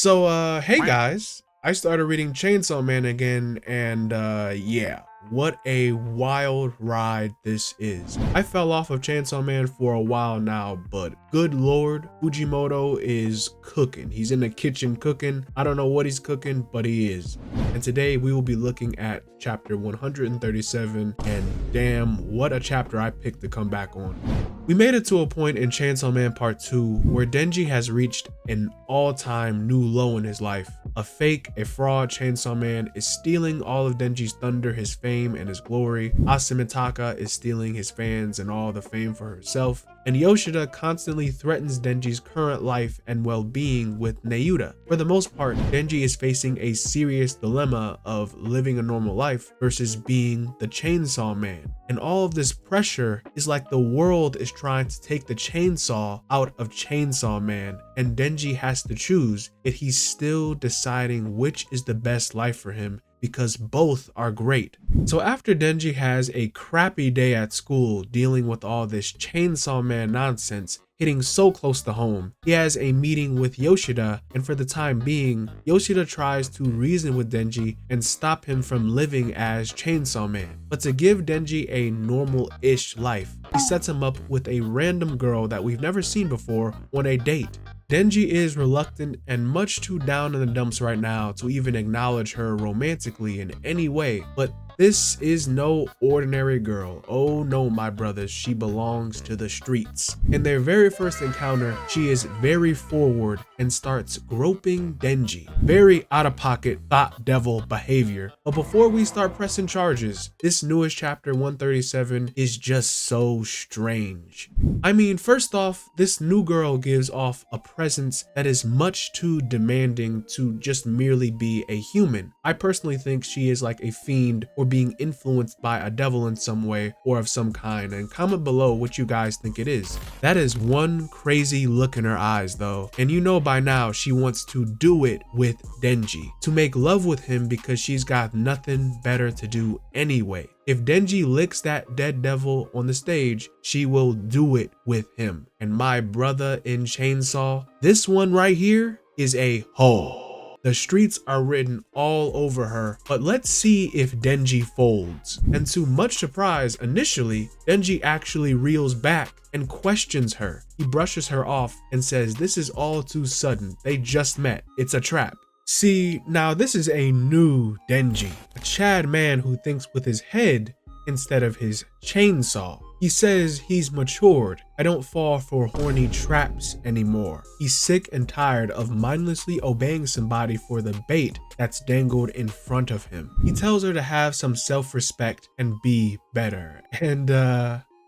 Hey guys, I started reading Chainsaw Man again, and yeah, what a wild ride this is. I fell off of Chainsaw Man for a while now, but good lord, Fujimoto is cooking. He's in the kitchen cooking. I don't know what he's cooking, but he is. And today we will be looking at chapter 137, and damn, what a chapter I picked to come back on. We made it to a point in Chainsaw Man Part 2 where Denji has reached an all-time new low in his life. A fraud Chainsaw Man is stealing all of Denji's thunder, his fame, and his glory. Asumitaka is stealing his fans and all the fame for herself. And Yoshida constantly threatens Denji's current life and well-being with Neuta. For the most part, Denji is facing a serious dilemma of living a normal life versus being the Chainsaw Man. And all of this pressure is like the world is trying to take the chainsaw out of Chainsaw Man, and Denji has to choose, yet he's still deciding which is the best life for him, because both are great. So after Denji has a crappy day at school dealing with all this Chainsaw Man nonsense hitting so close to home, he has a meeting with Yoshida, and for the time being, Yoshida tries to reason with Denji and stop him from living as Chainsaw Man. But to give Denji a normal-ish life, he sets him up with a random girl that we've never seen before on a date. Denji is reluctant and much too down in the dumps right now to even acknowledge her romantically in any way, but this is no ordinary girl. Oh no, my brothers, she belongs to the streets. In their very first encounter, she is very forward and starts groping Denji. Very out-of-pocket thought devil behavior. But before we start pressing charges, this newest chapter 137 is just so strange. I mean, first off, this new girl gives off a presence that is much too demanding to just merely be a human. I personally think she is like a fiend or being influenced by a devil in some way or of some kind, and comment below what you guys think it is. That is one crazy look in her eyes though, and you know by now she wants to do it with Denji, to make love with him because she's got nothing better to do anyway. If Denji licks that dead devil on the stage, she will do it with him. And my brother in Chainsaw, this one right here is a hoe. The streets are written all over her, but let's see if Denji folds. And to much surprise, initially, Denji actually reels back and questions her. He brushes her off and says, "This is all too sudden. They just met. It's a trap." See, now this is a new Denji, a Chad man who thinks with his head instead of his chainsaw. He says he's matured. I don't fall for horny traps anymore. He's sick and tired of mindlessly obeying somebody for the bait that's dangled in front of him. He tells her to have some self-respect and be better. And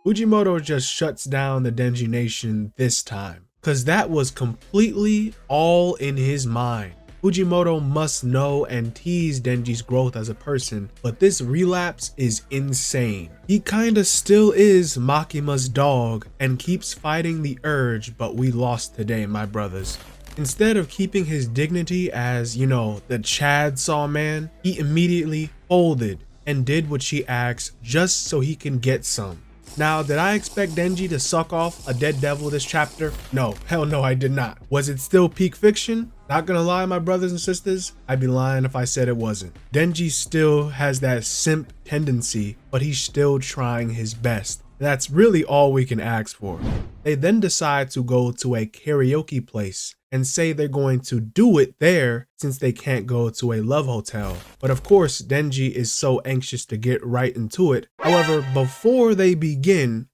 Fujimoto just shuts down the Denji Nation this time, cause that was completely all in his mind. Fujimoto must know and tease Denji's growth as a person, but this relapse is insane. He kinda still is Makima's dog and keeps fighting the urge, but we lost today, my brothers. Instead of keeping his dignity as, you know, the Chad Saw Man, he immediately folded and did what she asked just so he can get some. Now, did I expect Denji to suck off a dead devil this chapter? No, hell no, I did not. Was it still peak fiction? Not gonna lie, my brothers and sisters, I'd be lying if I said it wasn't. Denji still has that simp tendency, but he's still trying his best. That's really all we can ask for. They then decide to go to a karaoke place and say they're going to do it there since they can't go to a love hotel. But of course, Denji is so anxious to get right into it. However, before they begin,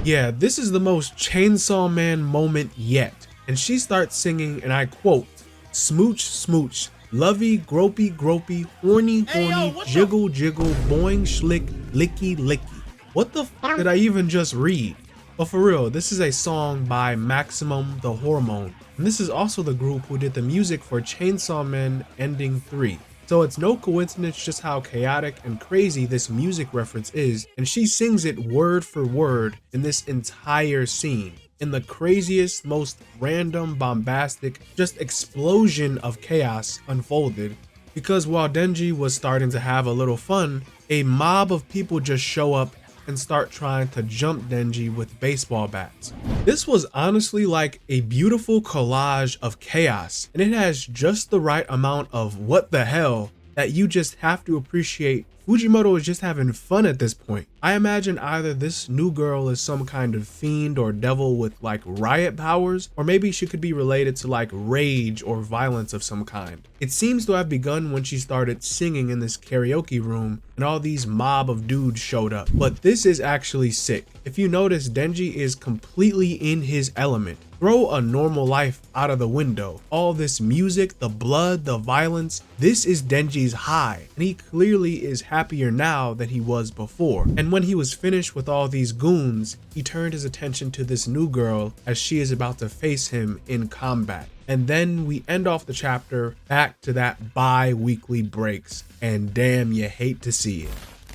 yeah, this is the most Chainsaw Man moment yet. And she starts singing, and I quote, "Smooch, smooch, lovey, gropey, gropey, horny, horny, jiggle, jiggle, boing, schlick, licky, licky." What the f did I even just read? But for real, this is a song by Maximum the Hormone. And this is also the group who did the music for Chainsaw Man Ending 3. So it's no coincidence just how chaotic and crazy this music reference is, and she sings it word for word in this entire scene. In the craziest, most random, bombastic, just explosion of chaos unfolded. Because while Denji was starting to have a little fun, a mob of people just show up and start trying to jump Denji with baseball bats. This was honestly like a beautiful collage of chaos, and it has just the right amount of what the hell that you just have to appreciate. Fujimoto is just having fun at this point. I imagine either this new girl is some kind of fiend or devil with like riot powers, or maybe she could be related to like rage or violence of some kind. It seems to have begun when she started singing in this karaoke room and all these mob of dudes showed up. But this is actually sick. If you notice, Denji is completely in his element. Throw a normal life out of the window. All this music, the blood, the violence, this is Denji's high, and he clearly is happier now than he was before. And when he was finished with all these goons, he turned his attention to this new girl as she is about to face him in combat. And then we end off the chapter back to that bi-weekly breaks, and damn, you hate to see it.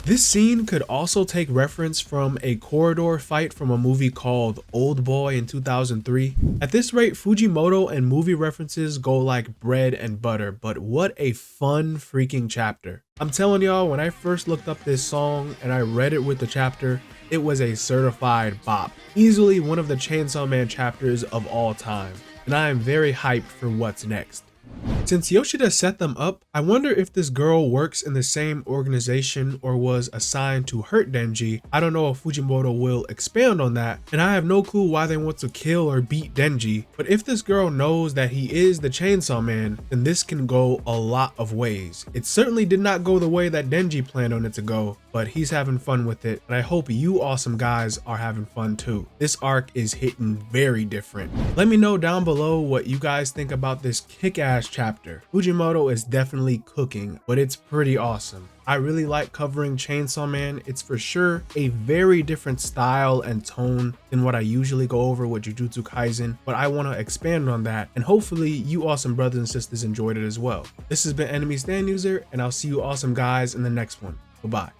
This scene could also take reference from a corridor fight from a movie called Old Boy in 2003. At this rate, Fujimoto and movie references go like bread and butter, but what a fun freaking chapter. I'm telling y'all, when I first looked up this song and I read it with the chapter, it was a certified bop. Easily one of the Chainsaw Man chapters of all time, and I am very hyped for what's next. Since Yoshida set them up, I wonder if this girl works in the same organization or was assigned to hurt Denji. I don't know if Fujimoto will expand on that, and I have no clue why they want to kill or beat Denji, but if this girl knows that he is the Chainsaw Man, then this can go a lot of ways. It certainly did not go the way that Denji planned on it to go, but he's having fun with it, and I hope you awesome guys are having fun too. This arc is hitting very different. Let me know down below what you guys think about this kick-ass chapter. Fujimoto is definitely cooking, but it's pretty awesome. I really like covering Chainsaw Man. It's for sure a very different style and tone than what I usually go over with Jujutsu Kaisen, but I want to expand on that, and hopefully you awesome brothers and sisters enjoyed it as well. This has been Enemy Stand User, and I'll see you awesome guys in the next one. Bye-bye.